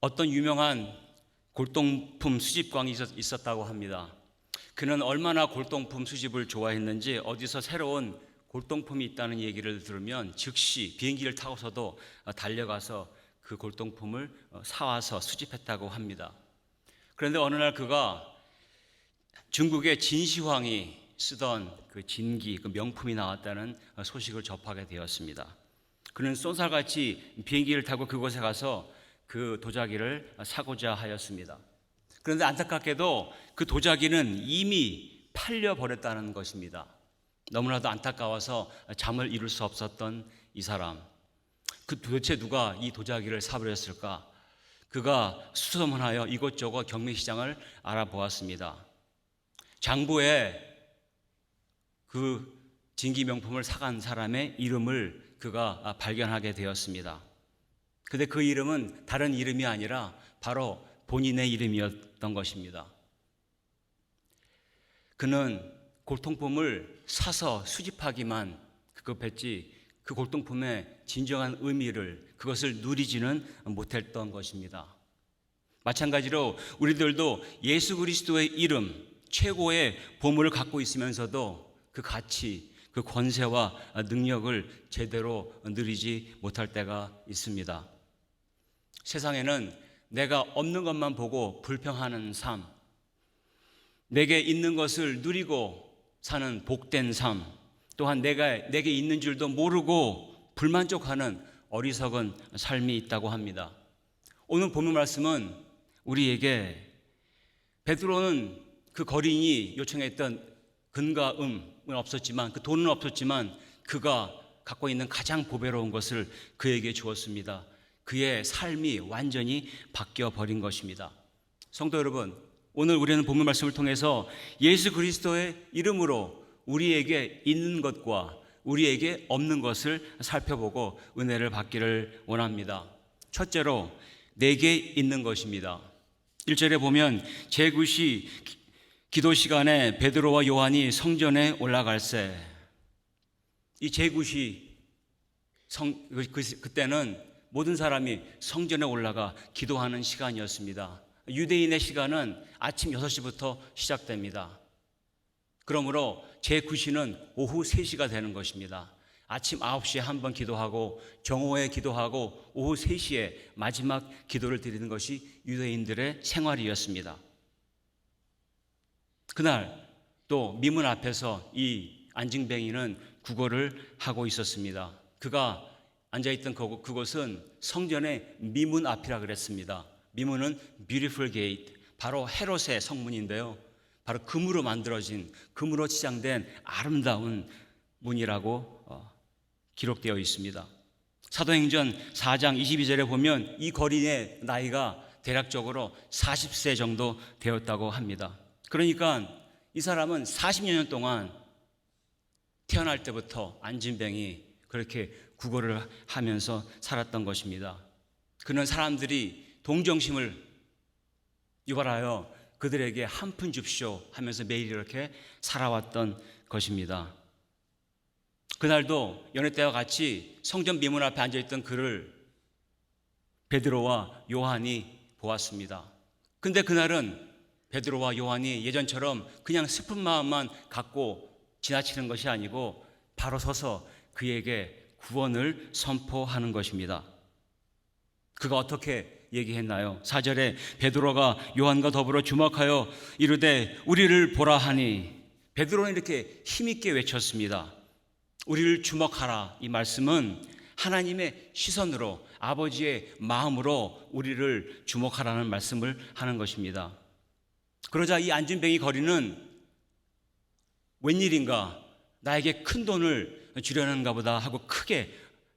어떤 유명한 골동품 수집광이 있었다고 합니다. 그는 얼마나 골동품 수집을 좋아했는지 어디서 새로운 골동품이 있다는 얘기를 들으면 즉시 비행기를 타고서도 달려가서 그 골동품을 사와서 수집했다고 합니다. 그런데 어느 날 그가 중국의 진시황이 쓰던 그 진기, 그 명품이 나왔다는 소식을 접하게 되었습니다. 그는 쏜살같이 비행기를 타고 그곳에 가서 그 도자기를 사고자 하였습니다. 그런데 안타깝게도 그 도자기는 이미 팔려버렸다는 것입니다. 너무나도 안타까워서 잠을 이룰 수 없었던 이 사람. 그 도대체 누가 이 도자기를 사버렸을까? 그가 수소문하여 이곳저곳 경매시장을 알아보았습니다. 장부에 그 진기 명품을 사간 사람의 이름을 그가 발견하게 되었습니다. 근데 그 이름은 다른 이름이 아니라 바로 본인의 이름이었던 것입니다. 그는 골동품을 사서 수집하기만 급했지 그 골동품의 진정한 의미를, 그것을 누리지는 못했던 것입니다. 마찬가지로 우리들도 예수 그리스도의 이름, 최고의 보물을 갖고 있으면서도 그 가치, 그 권세와 능력을 제대로 누리지 못할 때가 있습니다. 세상에는 내가 없는 것만 보고 불평하는 삶, 내게 있는 것을 누리고 사는 복된 삶, 또한 내게 있는 줄도 모르고 불만족하는 어리석은 삶이 있다고 합니다. 오늘 본문 말씀은 우리에게 베드로는 그 거린이 요청했던 금과 음은 없었지만, 그 돈은 없었지만 그가 갖고 있는 가장 보배로운 것을 그에게 주었습니다. 그의 삶이 완전히 바뀌어 버린 것입니다. 성도 여러분, 오늘 우리는 본문 말씀을 통해서 예수 그리스도의 이름으로 우리에게 있는 것과 우리에게 없는 것을 살펴보고 은혜를 받기를 원합니다. 첫째로 내게 있는 것입니다. 1절에 보면 제9시 기도 시간에 베드로와 요한이 성전에 올라갈새, 이 제9시 그때는 모든 사람이 성전에 올라가 기도하는 시간이었습니다. 유대인의 시간은 아침 6시부터 시작됩니다. 그러므로 제9시는 오후 3시가 되는 것입니다. 아침 9시에 한 번 기도하고 정오에 기도하고 오후 3시에 마지막 기도를 드리는 것이 유대인들의 생활이었습니다. 그날 또 미문 앞에서 이 안징뱅이는 구걸을 하고 있었습니다. 그가 앉아있던 그곳은 성전의 미문 앞이라 그랬습니다. 미문은 beautiful gate, 바로 헤롯의 성문인데요, 바로 금으로 만들어진, 금으로 치장된 아름다운 문이라고 기록되어 있습니다. 사도행전 4장 22절에 보면 이 거린의 나이가 대략적으로 40세 정도 되었다고 합니다. 그러니까 이 사람은 40여 년 동안 태어날 때부터 안진뱅이 그렇게 구걸을 하면서 살았던 것입니다. 그는 사람들이 동정심을 유발하여 그들에게 한 푼 줍쇼 하면서 매일 이렇게 살아왔던 것입니다. 그날도 여느 때와 같이 성전 미문 앞에 앉아있던 그를 베드로와 요한이 보았습니다. 근데 그날은 베드로와 요한이 예전처럼 그냥 슬픈 마음만 갖고 지나치는 것이 아니고 바로 서서 그에게 구원을 선포하는 것입니다. 그가 어떻게 얘기했나요? 4절에 베드로가 요한과 더불어 주목하여 이르되 우리를 보라 하니, 베드로는 이렇게 힘있게 외쳤습니다. 우리를 주목하라. 이 말씀은 하나님의 시선으로, 아버지의 마음으로 우리를 주목하라는 말씀을 하는 것입니다. 그러자 이 안진뱅이 거리는 웬일인가, 나에게 큰 돈을 주려는가 보다 하고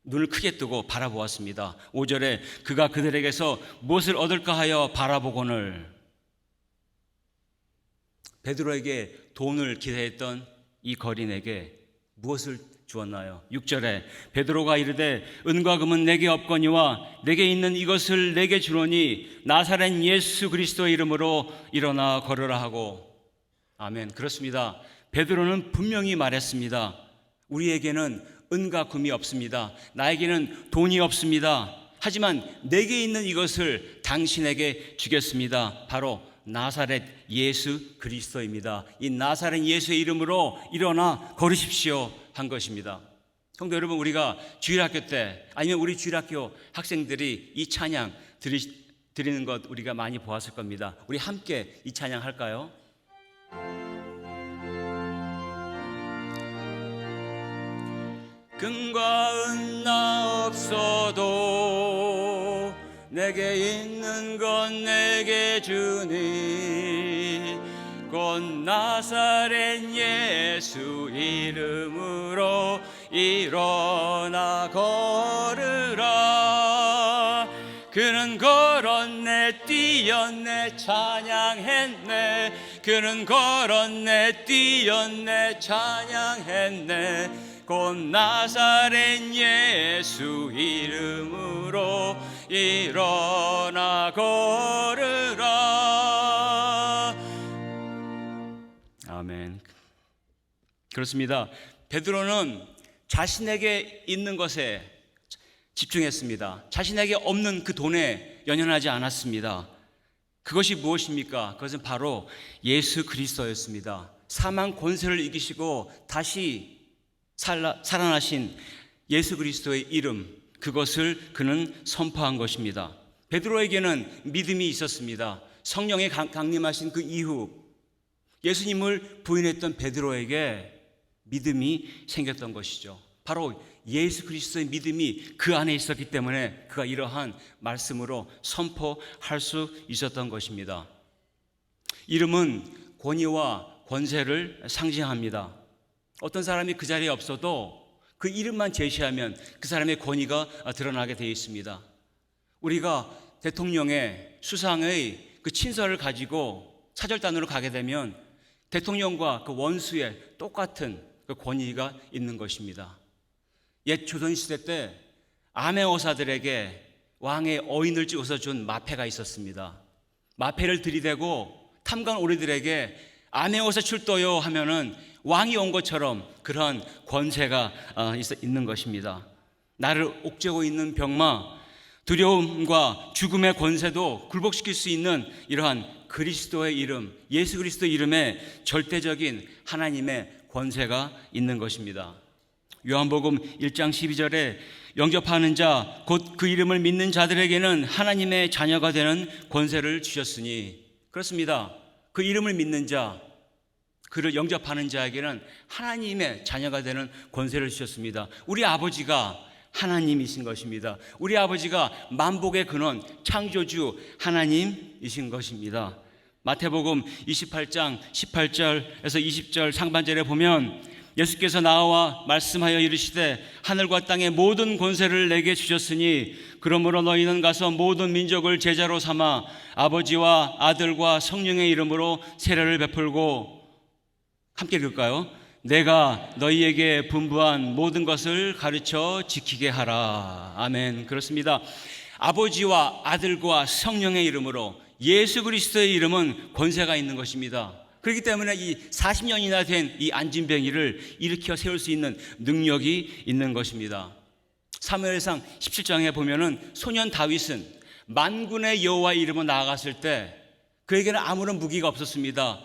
눈을 크게 뜨고 바라보았습니다. 5절에 그가 그들에게서 무엇을 얻을까 하여 바라보거늘, 베드로에게 돈을 기대했던 이 거린에게 무엇을 주었나요? 6절에 베드로가 이르되 은과 금은 내게 없거니와 내게 있는 이것을 내게 주노니 나사렛 예수 그리스도의 이름으로 일어나 걸으라 하고. 아멘. 그렇습니다. 베드로는 분명히 말했습니다. 우리에게는 은과 금이 없습니다. 나에게는 돈이 없습니다. 하지만 내게 있는 이것을 당신에게 주겠습니다. 바로 나사렛 예수 그리스도입니다. 이 나사렛 예수의 이름으로 일어나 걸으십시오 한 것입니다. 성도 여러분, 우리가 주일학교 때 아니면 우리 주일학교 학생들이 이 찬양 드리는 것 우리가 많이 보았을 겁니다. 우리 함께 이 찬양 할까요? 금과 은 나 없어도 내게 있는 건 내게 주니 곧 나사렛 예수 이름으로 일어나 걸으라. 그는 걸었네 뛰었네 찬양했네. 그는 걸었네 뛰었네 찬양했네. 곧 나사렛 예수 이름으로 일어나 걸으라. 아멘. 그렇습니다. 베드로는 자신에게 있는 것에 집중했습니다. 자신에게 없는 그 돈에 연연하지 않았습니다. 그것이 무엇입니까? 그것은 바로 예수 그리스도였습니다. 사망 권세를 이기시고 다시 살아나신 예수 그리스도의 이름, 그것을 그는 선포한 것입니다. 베드로에게는 믿음이 있었습니다. 성령의 강림하신 그 이후 예수님을 부인했던 베드로에게 믿음이 생겼던 것이죠. 바로 예수 그리스도의 믿음이 그 안에 있었기 때문에 그가 이러한 말씀으로 선포할 수 있었던 것입니다. 이름은 권위와 권세를 상징합니다. 어떤 사람이 그 자리에 없어도 그 이름만 제시하면 그 사람의 권위가 드러나게 되어 있습니다. 우리가 대통령의 수상의 그 친서를 가지고 사절단으로 가게 되면 대통령과 그 원수의 똑같은 그 권위가 있는 것입니다. 옛 조선시대 때 암행어사들에게 왕의 어인을 찍어서 준 마패가 있었습니다. 마패를 들이대고 탐관 오리들에게 암행어사 출도요 하면은 왕이 온 것처럼 그러한 권세가 있는 것입니다. 나를 옥죄고 있는 병마, 두려움과 죽음의 권세도 굴복시킬 수 있는 이러한 그리스도의 이름, 예수 그리스도 이름에 절대적인 하나님의 권세가 있는 것입니다. 요한복음 1장 12절에 영접하는 자, 곧 그 이름을 믿는 자들에게는 하나님의 자녀가 되는 권세를 주셨으니, 그렇습니다. 그 이름을 믿는 자, 그를 영접하는 자에게는 하나님의 자녀가 되는 권세를 주셨습니다. 우리 아버지가 하나님이신 것입니다. 우리 아버지가 만복의 근원, 창조주 하나님이신 것입니다. 마태복음 28장 18절에서 20절 상반절에 보면 예수께서 나와 말씀하여 이르시되 하늘과 땅의 모든 권세를 내게 주셨으니 그러므로 너희는 가서 모든 민족을 제자로 삼아 아버지와 아들과 성령의 이름으로 세례를 베풀고, 함께 읽을까요? 내가 너희에게 분부한 모든 것을 가르쳐 지키게 하라. 아멘. 그렇습니다. 아버지와 아들과 성령의 이름으로, 예수 그리스도의 이름은 권세가 있는 것입니다. 그렇기 때문에 이 40년이나 된 이 안진뱅이를 일으켜 세울 수 있는 능력이 있는 것입니다. 사무엘상 17장에 보면은 소년 다윗은 만군의 여호와의 이름으로 나아갔을 때 그에게는 아무런 무기가 없었습니다.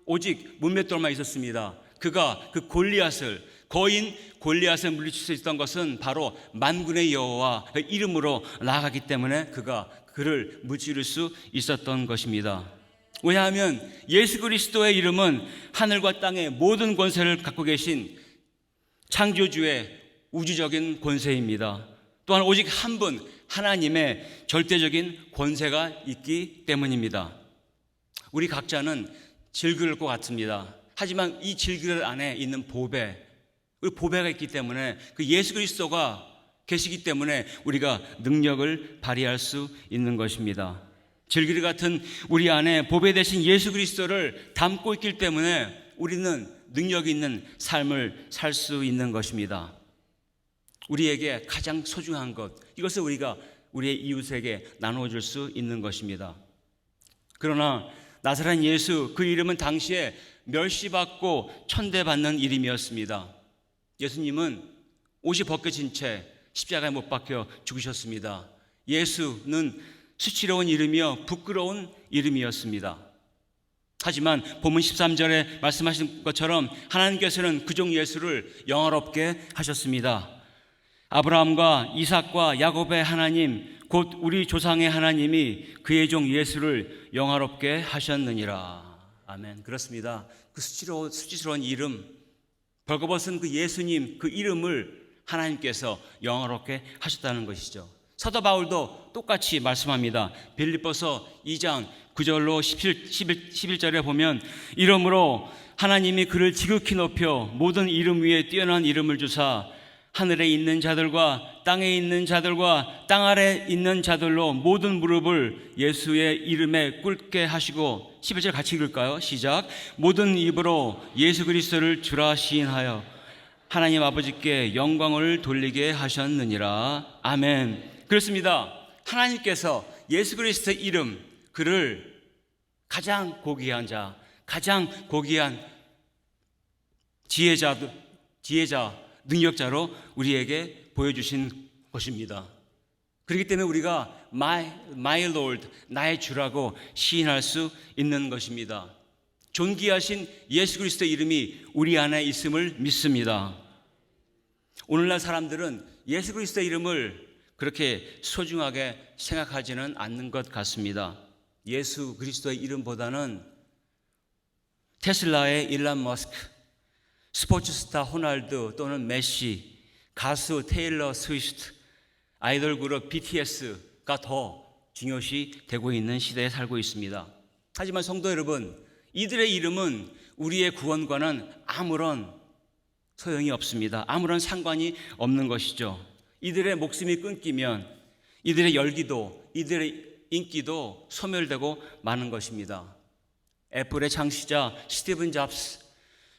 오직 문맷돌만 있었습니다. 그가 그 골리앗을, 거인 골리앗을 물리칠 수 있었던 것은 바로 만군의 여호와 이름으로 나아갔기 때문에 그가 그를 무찌를 수 있었던 것입니다. 왜냐하면 예수 그리스도의 이름은 하늘과 땅의 모든 권세를 갖고 계신 창조주의 우주적인 권세입니다. 또한 오직 한 분 하나님의 절대적인 권세가 있기 때문입니다. 우리 각자는 질그릇 것 같습니다. 하지만 이 질그릇 안에 있는 보배가 있기 때문에 그 예수 그리스도가 계시기 때문에 우리가 능력을 발휘할 수 있는 것입니다. 질그릇 같은 우리 안에 보배 되신 예수 그리스도를 담고 있기 때문에 우리는 능력 있는 삶을 살 수 있는 것입니다. 우리에게 가장 소중한 것, 이것을 우리가 우리의 이웃에게 나눠줄 수 있는 것입니다. 그러나 나사렛 예수, 그 이름은 당시에 멸시받고 천대받는 이름이었습니다. 예수님은 옷이 벗겨진 채 십자가에 못 박혀 죽으셨습니다. 예수는 수치로운 이름이요 부끄러운 이름이었습니다. 하지만 본문 13절에 말씀하신 것처럼 하나님께서는 그종 예수를 영화롭게 하셨습니다. 아브라함과 이삭과 야곱의 하나님 곧 우리 조상의 하나님이 그의 종 예수를 영화롭게 하셨느니라. 아멘. 그렇습니다. 그 수치스러운 이름, 벌거벗은 그 예수님 그 이름을 하나님께서 영화롭게 하셨다는 것이죠. 사도 바울도 똑같이 말씀합니다. 빌립보서 2장 9절로 11절에 보면 이러므로 하나님이 그를 지극히 높여 모든 이름 위에 뛰어난 이름을 주사 하늘에 있는 자들과 땅에 있는 자들과 땅 아래 있는 자들로 모든 무릎을 예수의 이름에 꿇게 하시고 11절 같이 읽을까요? 시작. 모든 입으로 예수 그리스도를 주라 시인하여 하나님 아버지께 영광을 돌리게 하셨느니라. 아멘. 그렇습니다. 하나님께서 예수 그리스도의 이름 그를 가장 고귀한 자, 가장 고귀한 지혜자, 능력자로 우리에게 보여주신 것입니다. 그렇기 때문에 우리가 My Lord, 나의 주라고 시인할 수 있는 것입니다. 존귀하신 예수 그리스도의 이름이 우리 안에 있음을 믿습니다. 오늘날 사람들은 예수 그리스도의 이름을 그렇게 소중하게 생각하지는 않는 것 같습니다. 예수 그리스도의 이름보다는 테슬라의 일론 머스크, 스포츠 스타 호날두 또는 메시, 가수 테일러 스위프트, 아이돌 그룹 BTS가 더 중요시 되고 있는 시대에 살고 있습니다. 하지만 성도 여러분, 이들의 이름은 우리의 구원과는 아무런 소용이 없습니다. 아무런 상관이 없는 것이죠. 이들의 목숨이 끊기면 이들의 열기도, 이들의 인기도 소멸되고 마는 것입니다. 애플의 창시자 스티븐 잡스,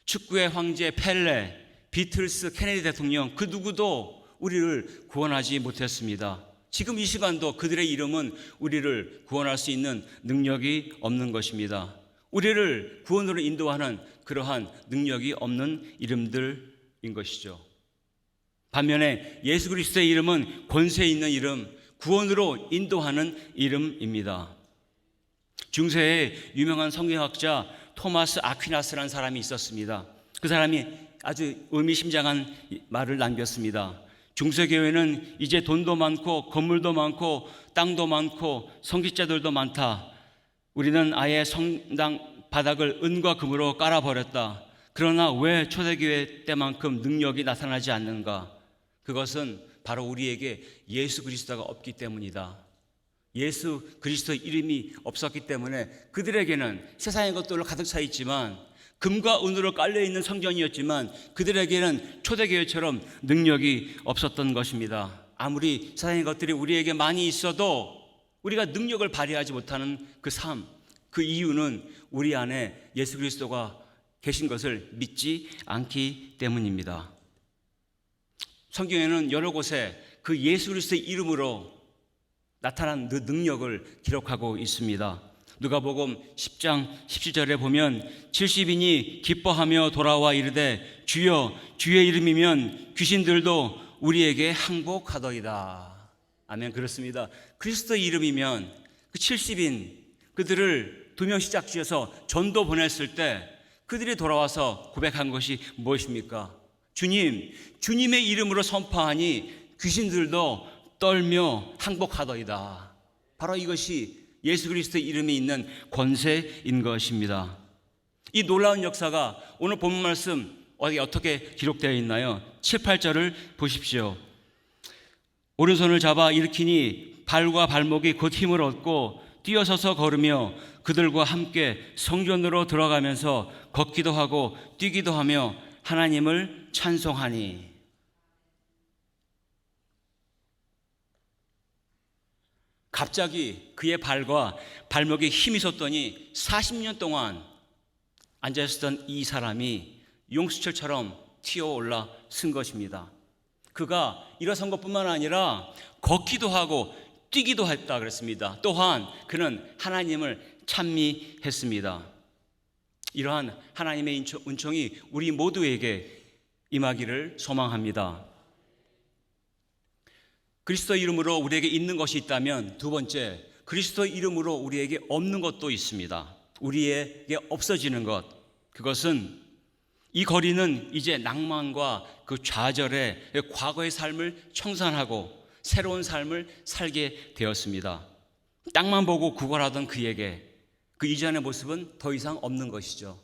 축구의 황제 펠레, 비틀스, 케네디 대통령 그 누구도 우리를 구원하지 못했습니다. 지금 이 시간도 그들의 이름은 우리를 구원할 수 있는 능력이 없는 것입니다. 우리를 구원으로 인도하는 그러한 능력이 없는 이름들인 것이죠. 반면에 예수 그리스도의 이름은 권세 있는 이름, 구원으로 인도하는 이름입니다. 중세에 유명한 성경학자 토마스 아퀴나스라는 사람이 있었습니다. 그 사람이 아주 의미심장한 말을 남겼습니다. 중세교회는 이제 돈도 많고 건물도 많고 땅도 많고 성직자들도 많다. 우리는 아예 성당 바닥을 은과 금으로 깔아버렸다. 그러나 왜 초대교회 때만큼 능력이 나타나지 않는가? 그것은 바로 우리에게 예수 그리스도가 없기 때문이다. 예수 그리스도의 이름이 없었기 때문에 그들에게는 세상의 것들로 가득 차 있지만 금과 은으로 깔려있는 성전이었지만 그들에게는 초대교회처럼 능력이 없었던 것입니다. 아무리 세상의 것들이 우리에게 많이 있어도 우리가 능력을 발휘하지 못하는 그 삶, 그 이유는 우리 안에 예수 그리스도가 계신 것을 믿지 않기 때문입니다. 성경에는 여러 곳에 그 예수 그리스도의 이름으로 나타난 그 능력을 기록하고 있습니다. 누가복음 10장 17절에 보면 70인이 기뻐하며 돌아와 이르되 주여 주의 이름이면 귀신들도 우리에게 항복하더이다. 아멘. 그렇습니다. 그리스도의 이름이면 그 70인 그들을 2명씩 짝지어서 전도 보냈을 때 그들이 돌아와서 고백한 것이 무엇입니까? 주님, 주님의 이름으로 선포하니 귀신들도 떨며 항복하더이다. 바로 이것이 예수 그리스도의 이름이 있는 권세인 것입니다. 이 놀라운 역사가 오늘 본문 말씀 어떻게 기록되어 있나요? 7, 8절을 보십시오. 오른손을 잡아 일으키니 발과 발목이 곧 힘을 얻고 뛰어서서 걸으며 그들과 함께 성전으로 들어가면서 걷기도 하고 뛰기도 하며 하나님을 찬송하니. 갑자기 그의 발과 발목에 힘이 솟더니 40년 동안 앉아있었던 이 사람이 용수철처럼 튀어올라 쓴 것입니다. 그가 일어선 것뿐만 아니라 걷기도 하고 뛰기도 했다 그랬습니다. 또한 그는 하나님을 찬미했습니다. 이러한 하나님의 은총이 우리 모두에게 임하기를 소망합니다. 그리스도 이름으로 우리에게 있는 것이 있다면, 두 번째, 그리스도 이름으로 우리에게 없는 것도 있습니다. 우리에게 없어지는 것, 그것은 이 거리는 이제 낭만과 그 좌절의 과거의 삶을 청산하고 새로운 삶을 살게 되었습니다. 땅만 보고 구걸하던 그에게 그 이전의 모습은 더 이상 없는 것이죠.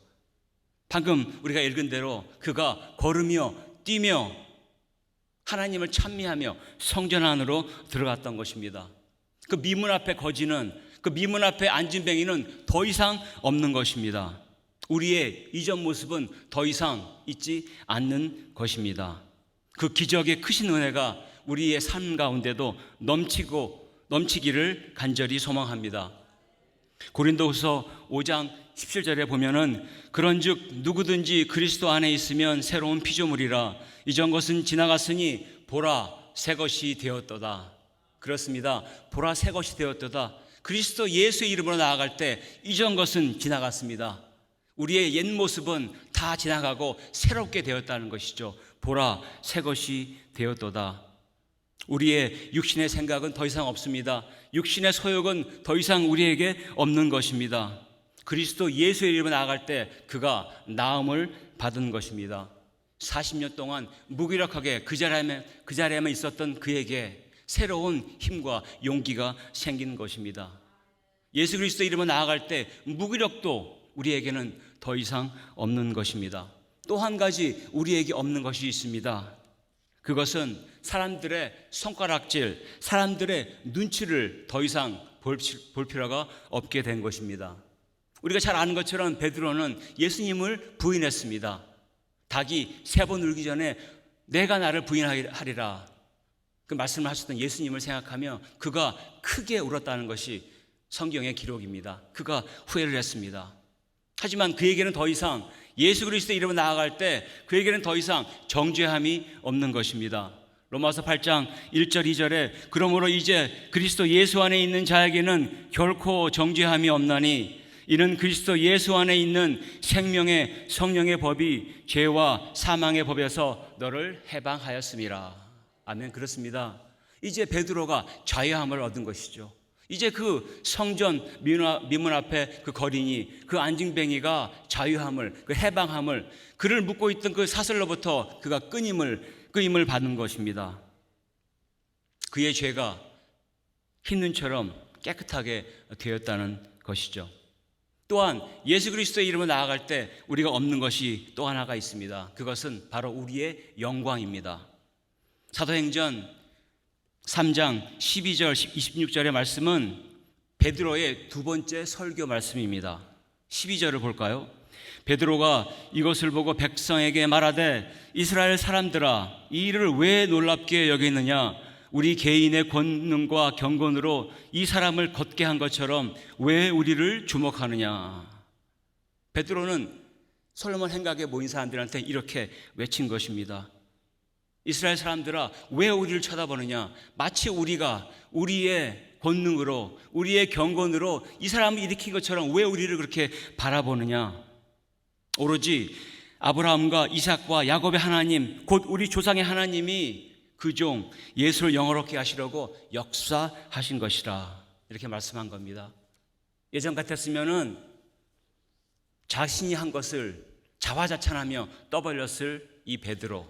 방금 우리가 읽은 대로 그가 걸으며 뛰며 하나님을 찬미하며 성전 안으로 들어갔던 것입니다. 그 미문 앞에 거지는, 그 미문 앞에 앉은 뱅이는 더 이상 없는 것입니다. 우리의 이전 모습은 더 이상 있지 않는 것입니다. 그 기적의 크신 은혜가 우리의 삶 가운데도 넘치기를 간절히 소망합니다. 고린도후서 5장 17절에 보면은 그런즉 누구든지 그리스도 안에 있으면 새로운 피조물이라 이전 것은 지나갔으니 보라 새 것이 되었도다. 그렇습니다. 보라 새 것이 되었도다. 그리스도 예수의 이름으로 나아갈 때 이전 것은 지나갔습니다. 우리의 옛 모습은 다 지나가고 새롭게 되었다는 것이죠. 보라 새 것이 되었도다. 우리의 육신의 생각은 더 이상 없습니다. 육신의 소욕은 더 이상 우리에게 없는 것입니다. 그리스도 예수의 이름으로 나아갈 때 그가 나음을 받은 것입니다. 40년 동안 무기력하게 그 자리에만 있었던 그에게 새로운 힘과 용기가 생긴 것입니다. 예수 그리스도 이름으로 나아갈 때 무기력도 우리에게는 더 이상 없는 것입니다. 또 한 가지 우리에게 없는 것이 있습니다. 그것은 사람들의 손가락질, 사람들의 눈치를 더 이상 볼 필요가 없게 된 것입니다. 우리가 잘 아는 것처럼 베드로는 예수님을 부인했습니다. 닭이 3번 울기 전에 내가 나를 부인하리라, 그 말씀을 하셨던 예수님을 생각하며 그가 크게 울었다는 것이 성경의 기록입니다. 그가 후회를 했습니다. 하지만 그에게는 더 이상 예수 그리스도의 이름으로 나아갈 때 그에게는 더 이상 정죄함이 없는 것입니다. 로마서 8장 1절 2절에 그러므로 이제 그리스도 예수 안에 있는 자에게는 결코 정죄함이 없나니 이는 그리스도 예수 안에 있는 생명의 성령의 법이 죄와 사망의 법에서 너를 해방하였음이라. 아멘. 그렇습니다. 이제 베드로가 자유함을 얻은 것이죠. 이제 그 성전 미문 앞에 그 거린이, 그 안징뱅이가 자유함을, 그 해방함을, 그를 묶고 있던 그 사슬로부터 그가 끊임을 받는 것입니다. 그의 죄가 흰 눈처럼 깨끗하게 되었다는 것이죠. 또한 예수 그리스도의 이름으로 나아갈 때 우리가 없는 것이 또 하나가 있습니다. 그것은 바로 우리의 영광입니다. 사도행전 3장 12절 26절의 말씀은 베드로의 두 번째 설교 말씀입니다. 12절을 볼까요? 베드로가 이것을 보고 백성에게 말하되 이스라엘 사람들아 이 일을 왜 놀랍게 여기느냐, 우리 개인의 권능과 경건으로 이 사람을 걷게 한 것처럼 왜 우리를 주목하느냐. 베드로는 솔로몬 행각에 모인 사람들한테 이렇게 외친 것입니다. 이스라엘 사람들아 왜 우리를 쳐다보느냐, 마치 우리가 우리의 권능으로 우리의 경건으로 이 사람을 일으킨 것처럼 왜 우리를 그렇게 바라보느냐. 오로지 아브라함과 이삭과 야곱의 하나님, 곧 우리 조상의 하나님이 그 종 예수를 영화롭게 하시려고 역사하신 것이라, 이렇게 말씀한 겁니다. 예전 같았으면은 자신이 한 것을 자화자찬하며 떠벌렸을 이 베드로,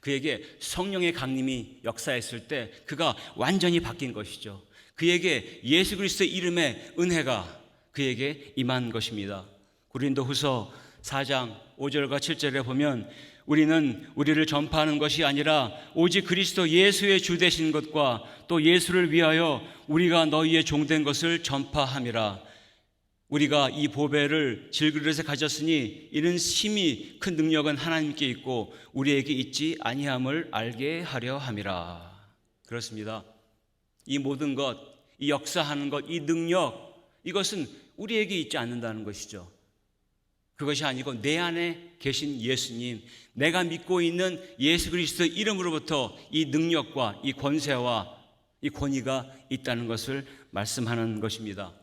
그에게 성령의 강림이 역사했을 때 그가 완전히 바뀐 것이죠. 그에게 예수 그리스도의 이름의 은혜가 그에게 임한 것입니다. 고린도후서 4장 5절과 7절에 보면 우리는 우리를 전파하는 것이 아니라 오직 그리스도 예수의 주 되신 것과 또 예수를 위하여 우리가 너희의 종된 것을 전파함이라. 우리가 이 보배를 질그릇에 가졌으니 이는 심히 큰 능력은 하나님께 있고 우리에게 있지 아니함을 알게 하려 함이라. 그렇습니다. 이 모든 것, 이 역사하는 것, 이 능력, 이것은 우리에게 있지 않는다는 것이죠. 그것이 아니고 내 안에 계신 예수님, 내가 믿고 있는 예수 그리스도의 이름으로부터 이 능력과 이 권세와 이 권위가 있다는 것을 말씀하는 것입니다.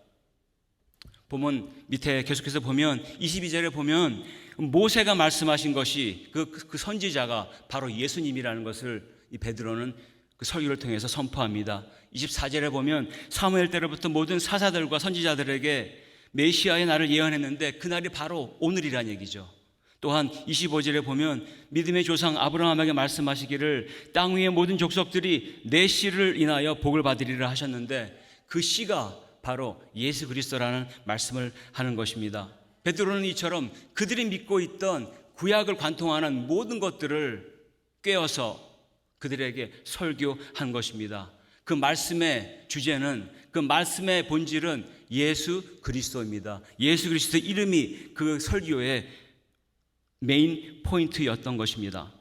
보면 밑에 계속해서 보면 22절에 보면 모세가 말씀하신 것이 그 선지자가 바로 예수님이라는 것을 이 베드로는 그 설교를 통해서 선포합니다. 24절에 보면 사무엘 때로부터 모든 사사들과 선지자들에게 메시아의 날을 예언했는데 그날이 바로 오늘이란 얘기죠. 또한 25절에 보면 믿음의 조상 아브라함에게 말씀하시기를 땅 위의 모든 족속들이 내 씨를 인하여 복을 받으리라 하셨는데 그 씨가 바로 예수 그리스도라는 말씀을 하는 것입니다. 베드로는 이처럼 그들이 믿고 있던 구약을 관통하는 모든 것들을 꿰어서 그들에게 설교한 것입니다. 그 말씀의 주제는, 그 말씀의 본질은 예수 그리스도입니다. 예수 그리스도 이름이 그 설교의 메인 포인트였던 것입니다.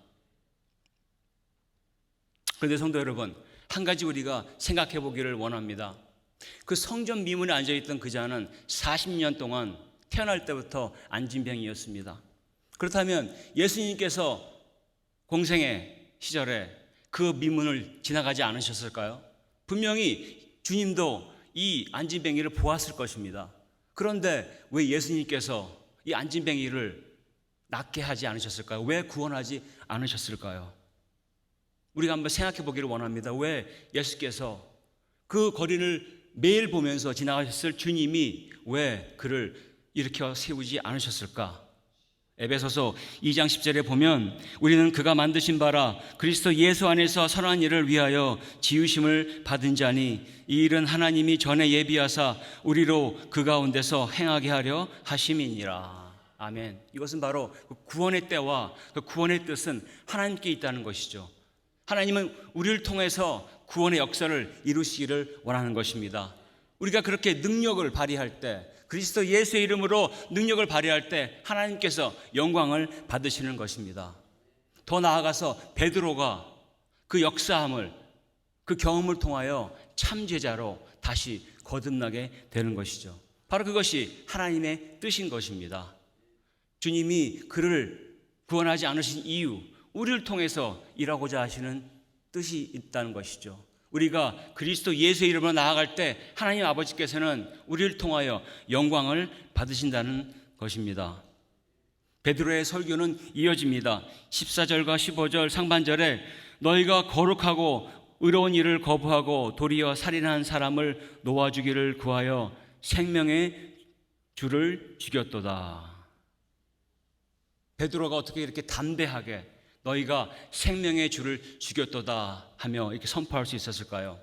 그런데 성도 여러분, 한 가지 우리가 생각해 보기를 원합니다. 그 성전 미문에 앉아있던 그 자는 40년 동안 태어날 때부터 안진병이었습니다. 그렇다면 예수님께서 공생의 시절에 그 미문을 지나가지 않으셨을까요? 분명히 주님도 이 안진뱅이를 보았을 것입니다. 그런데 왜 예수님께서 이 안진뱅이를 낫게 하지 않으셨을까요? 왜 구원하지 않으셨을까요? 우리가 한번 생각해 보기를 원합니다. 왜 예수께서 그 거리를 매일 보면서 지나가셨을 주님이 왜 그를 일으켜 세우지 않으셨을까? 에베소서 2장 10절에 보면 우리는 그가 만드신 바라 그리스도 예수 안에서 선한 일을 위하여 지으심을 받은 자니 이 일은 하나님이 전에 예비하사 우리로 그 가운데서 행하게 하려 하심이니라. 아멘. 이것은 바로 그 구원의 때와 그 구원의 뜻은 하나님께 있다는 것이죠. 하나님은 우리를 통해서 구원의 역사를 이루시기를 원하는 것입니다. 우리가 그렇게 능력을 발휘할 때, 그리스도 예수의 이름으로 능력을 발휘할 때 하나님께서 영광을 받으시는 것입니다. 더 나아가서 베드로가 그 역사함을, 그 경험을 통하여 참제자로 다시 거듭나게 되는 것이죠. 바로 그것이 하나님의 뜻인 것입니다. 주님이 그를 구원하지 않으신 이유, 우리를 통해서 일하고자 하시는 뜻이 있다는 것이죠. 우리가 그리스도 예수의 이름으로 나아갈 때 하나님 아버지께서는 우리를 통하여 영광을 받으신다는 것입니다. 베드로의 설교는 이어집니다. 14절과 15절 상반절에 너희가 거룩하고 의로운 일을 거부하고 도리어 살인한 사람을 놓아주기를 구하여 생명의 주를 죽였도다. 베드로가 어떻게 이렇게 담대하게 너희가 생명의 주를 죽였도다 하며 이렇게 선포할 수 있었을까요?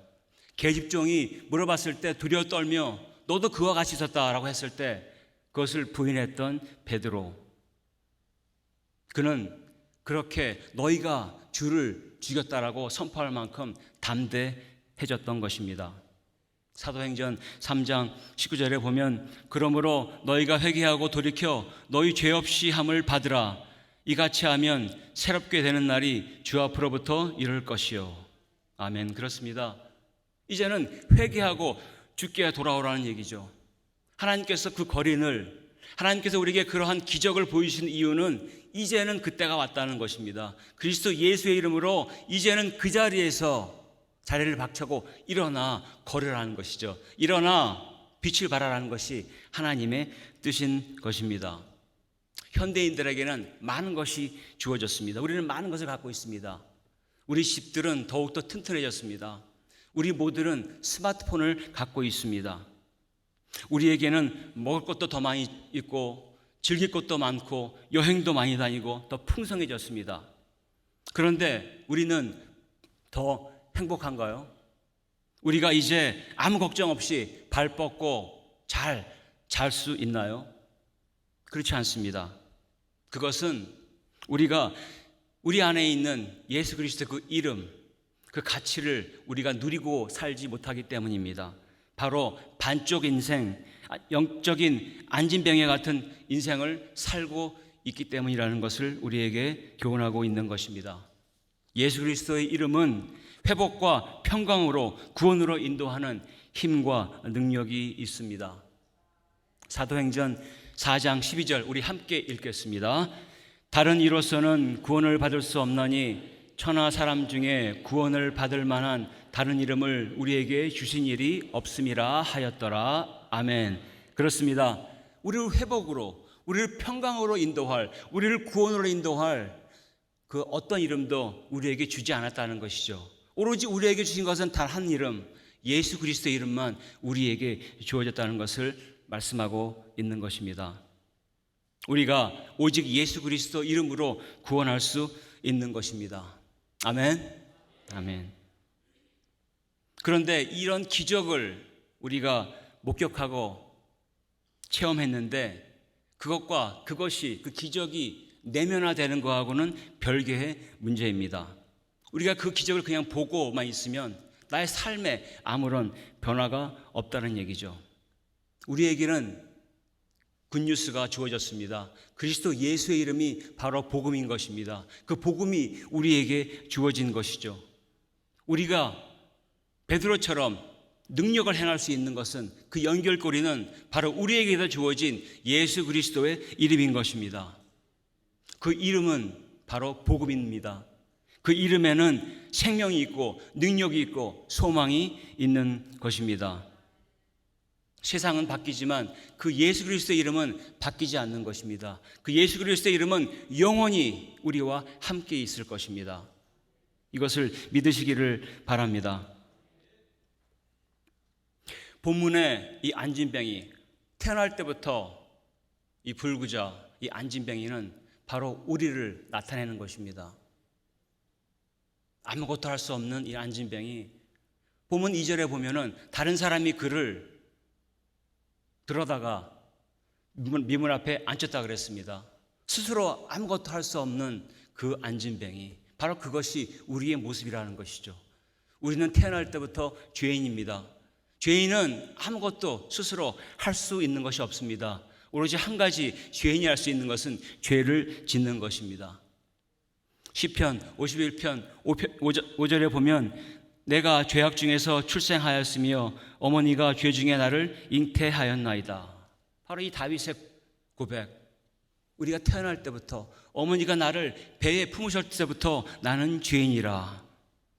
계집종이 물어봤을 때 두려워 떨며 너도 그와 같이 있었다라고 했을 때 그것을 부인했던 베드로, 그는 그렇게 너희가 주를 죽였다라고 선포할 만큼 담대해졌던 것입니다. 사도행전 3장 19절에 보면 그러므로 너희가 회개하고 돌이켜 너희 죄 없이 함을 받으라. 이같이 하면 새롭게 되는 날이 주 앞으로부터 이를 것이요. 아멘. 그렇습니다. 이제는 회개하고 주께 돌아오라는 얘기죠. 하나님께서 그 거린을, 하나님께서 우리에게 그러한 기적을 보이신 이유는 이제는 그때가 왔다는 것입니다. 그리스도 예수의 이름으로 이제는 그 자리에서 자리를 박차고 일어나 걸으라는 것이죠. 일어나 빛을 발하라는 것이 하나님의 뜻인 것입니다. 현대인들에게는 많은 것이 주어졌습니다. 우리는 많은 것을 갖고 있습니다. 우리 집들은 더욱더 튼튼해졌습니다. 우리 모두는 스마트폰을 갖고 있습니다. 우리에게는 먹을 것도 더 많이 있고 즐길 것도 많고 여행도 많이 다니고 더 풍성해졌습니다. 그런데 우리는 더 행복한가요? 우리가 이제 아무 걱정 없이 발 뻗고 잘 잘 수 있나요? 그렇지 않습니다. 그것은 우리가 우리 안에 있는 예수 그리스도 그 이름, 그 가치를 우리가 누리고 살지 못하기 때문입니다. 바로 반쪽 인생, 영적인 안진병에 같은 인생을 살고 있기 때문이라는 것을 우리에게 교훈하고 있는 것입니다. 예수 그리스도의 이름은 회복과 평강으로 구원으로 인도하는 힘과 능력이 있습니다. 사도행전 4장 12절 우리 함께 읽겠습니다. 다른 이로서는 구원을 받을 수 없나니 천하 사람 중에 구원을 받을 만한 다른 이름을 우리에게 주신 일이 없음이라 하였더라. 아멘. 그렇습니다. 우리를 회복으로, 우리를 평강으로 인도할, 우리를 구원으로 인도할 그 어떤 이름도 우리에게 주지 않았다는 것이죠. 오로지 우리에게 주신 것은 단 한 이름, 예수 그리스도의 이름만 우리에게 주어졌다는 것을 말씀하고 있는 것입니다. 우리가 오직 예수 그리스도 이름으로 구원할 수 있는 것입니다. 아멘. 아멘. 그런데 이런 기적을 우리가 목격하고 체험했는데 그것이 그 기적이 내면화되는 거하고는 별개의 문제입니다. 우리가 그 기적을 그냥 보고만 있으면 나의 삶에 아무런 변화가 없다는 얘기죠. 우리에게는 굿뉴스가 주어졌습니다. 그리스도 예수의 이름이 바로 복음인 것입니다. 그 복음이 우리에게 주어진 것이죠. 우리가 베드로처럼 능력을 행할 수 있는 것은 그 연결고리는 바로 우리에게도 주어진 예수 그리스도의 이름인 것입니다. 그 이름은 바로 복음입니다. 그 이름에는 생명이 있고 능력이 있고 소망이 있는 것입니다. 세상은 바뀌지만 그 예수 그리스도의 이름은 바뀌지 않는 것입니다. 그 예수 그리스도의 이름은 영원히 우리와 함께 있을 것입니다. 이것을 믿으시기를 바랍니다. 본문의 이 안진뱅이, 태어날 때부터 이 불구자, 이 안진뱅이는 바로 우리를 나타내는 것입니다. 아무것도 할 수 없는 이 안진뱅이, 본문 2절에 보면은 다른 사람이 그를 들어다가 미문 앞에 앉혔다 그랬습니다. 스스로 아무것도 할 수 없는 그 안진뱅이, 바로 그것이 우리의 모습이라는 것이죠. 우리는 태어날 때부터 죄인입니다. 죄인은 아무것도 스스로 할 수 있는 것이 없습니다. 오로지 한 가지 죄인이 할 수 있는 것은 죄를 짓는 것입니다. 시편 51편 5절에 보면 내가 죄악 중에서 출생하였으며 어머니가 죄 중에 나를 잉태하였나이다. 바로 이 다윗의 고백. 우리가 태어날 때부터 어머니가 나를 배에 품으셨을 때부터 나는 죄인이라.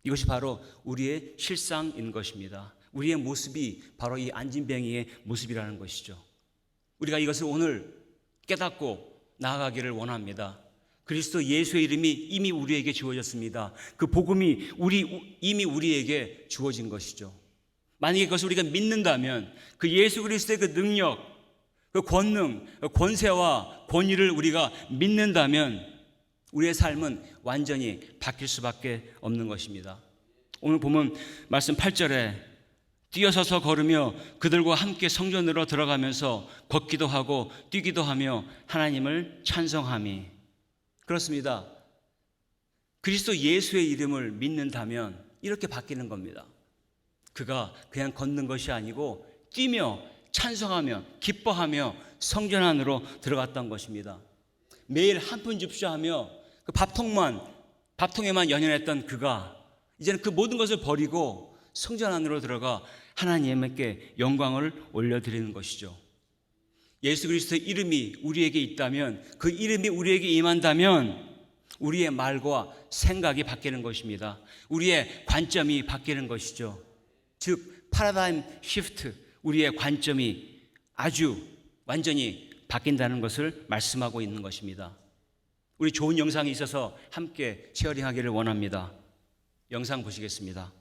이것이 바로 우리의 실상인 것입니다. 우리의 모습이 바로 이 안진뱅이의 모습이라는 것이죠. 우리가 이것을 오늘 깨닫고 나아가기를 원합니다. 그리스도 예수의 이름이 이미 우리에게 주어졌습니다. 그 복음이 이미 우리에게 주어진 것이죠. 만약에 그것을 우리가 믿는다면 그 예수 그리스도의 그 능력, 그 권능, 그 권세와 권위를 우리가 믿는다면 우리의 삶은 완전히 바뀔 수밖에 없는 것입니다. 오늘 보면 말씀 8절에 뛰어서서 걸으며 그들과 함께 성전으로 들어가면서 걷기도 하고 뛰기도 하며 하나님을 찬송하며. 그렇습니다. 그리스도 예수의 이름을 믿는다면 이렇게 바뀌는 겁니다. 그가 그냥 걷는 것이 아니고 뛰며 찬송하며 기뻐하며 성전 안으로 들어갔던 것입니다. 매일 한 푼 줍쇼 하며 그 밥통에만 연연했던 그가 이제는 그 모든 것을 버리고 성전 안으로 들어가 하나님께 영광을 올려드리는 것이죠. 예수 그리스도의 이름이 우리에게 있다면, 그 이름이 우리에게 임한다면 우리의 말과 생각이 바뀌는 것입니다. 우리의 관점이 바뀌는 것이죠. 즉 패러다임 시프트, 우리의 관점이 아주 완전히 바뀐다는 것을 말씀하고 있는 것입니다. 우리 좋은 영상이 있어서 함께 쉐어링하기를 원합니다. 영상 보시겠습니다.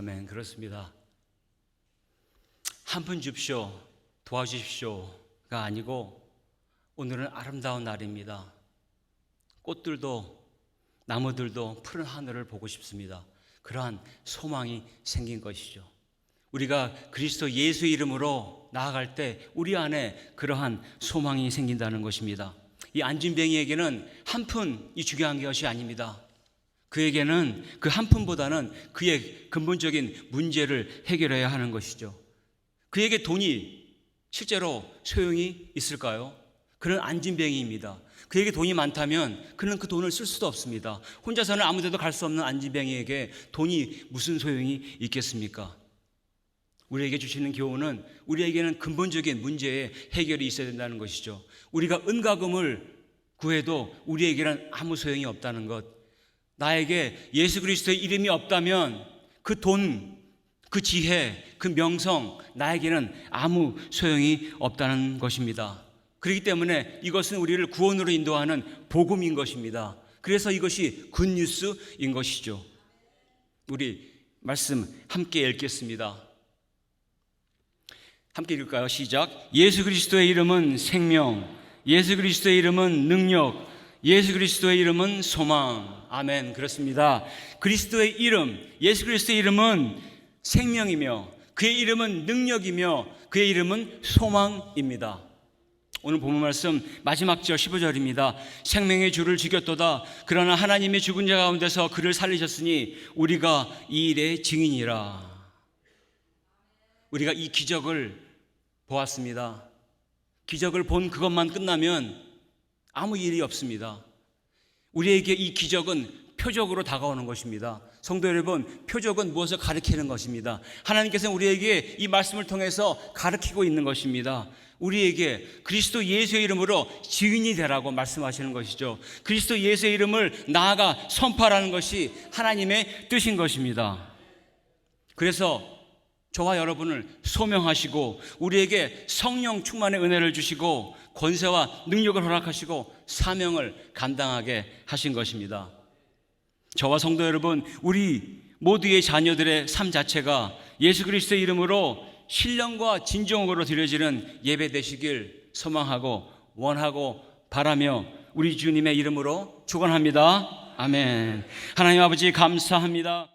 아멘. 그렇습니다. 한 푼 줍쇼, 도와주십시오가 아니고 오늘은 아름다운 날입니다. 꽃들도 나무들도 푸른 하늘을 보고 싶습니다. 그러한 소망이 생긴 것이죠. 우리가 그리스도 예수의 이름으로 나아갈 때 우리 안에 그러한 소망이 생긴다는 것입니다. 이 안진뱅이에게는 한 푼이 중요한 것이 아닙니다. 그에게는 그 한 푼보다는 그의 근본적인 문제를 해결해야 하는 것이죠. 그에게 돈이 실제로 소용이 있을까요? 그는 안진뱅이입니다. 그에게 돈이 많다면 그는 그 돈을 쓸 수도 없습니다. 혼자서는 아무 데도 갈 수 없는 안진뱅이에게 돈이 무슨 소용이 있겠습니까? 우리에게 주시는 교훈은 우리에게는 근본적인 문제의 해결이 있어야 된다는 것이죠. 우리가 은가금을 구해도 우리에게는 아무 소용이 없다는 것. 나에게 예수 그리스도의 이름이 없다면 그 돈, 그 지혜, 그 명성, 나에게는 아무 소용이 없다는 것입니다. 그렇기 때문에 이것은 우리를 구원으로 인도하는 복음인 것입니다. 그래서 이것이 굿뉴스인 것이죠. 우리 말씀 함께 읽겠습니다. 함께 읽을까요? 시작. 예수 그리스도의 이름은 생명, 예수 그리스도의 이름은 능력, 예수 그리스도의 이름은 소망. 아멘. 그렇습니다. 그리스도의 이름, 예수 그리스도의 이름은 생명이며 그의 이름은 능력이며 그의 이름은 소망입니다. 오늘 본문 말씀 마지막 절 15절입니다. 생명의 주를 죽였도다. 그러나 하나님의 죽은 자 가운데서 그를 살리셨으니 우리가 이 일의 증인이라. 우리가 이 기적을 보았습니다. 기적을 본 그것만 끝나면 아무 일이 없습니다. 우리에게 이 기적은 표적으로 다가오는 것입니다. 성도 여러분, 표적은 무엇을 가리키는 것입니다. 하나님께서는 우리에게 이 말씀을 통해서 가르치고 있는 것입니다. 우리에게 그리스도 예수의 이름으로 증인이 되라고 말씀하시는 것이죠. 그리스도 예수의 이름을 나아가 선포하라는 것이 하나님의 뜻인 것입니다. 그래서 저와 여러분을 소명하시고 우리에게 성령 충만의 은혜를 주시고 권세와 능력을 허락하시고 사명을 감당하게 하신 것입니다. 저와 성도 여러분, 우리 모두의 자녀들의 삶 자체가 예수 그리스도의 이름으로 신령과 진정으로 드려지는 예배 되시길 소망하고 원하고 바라며 우리 주님의 이름으로 축원합니다. 아멘. 하나님 아버지 감사합니다.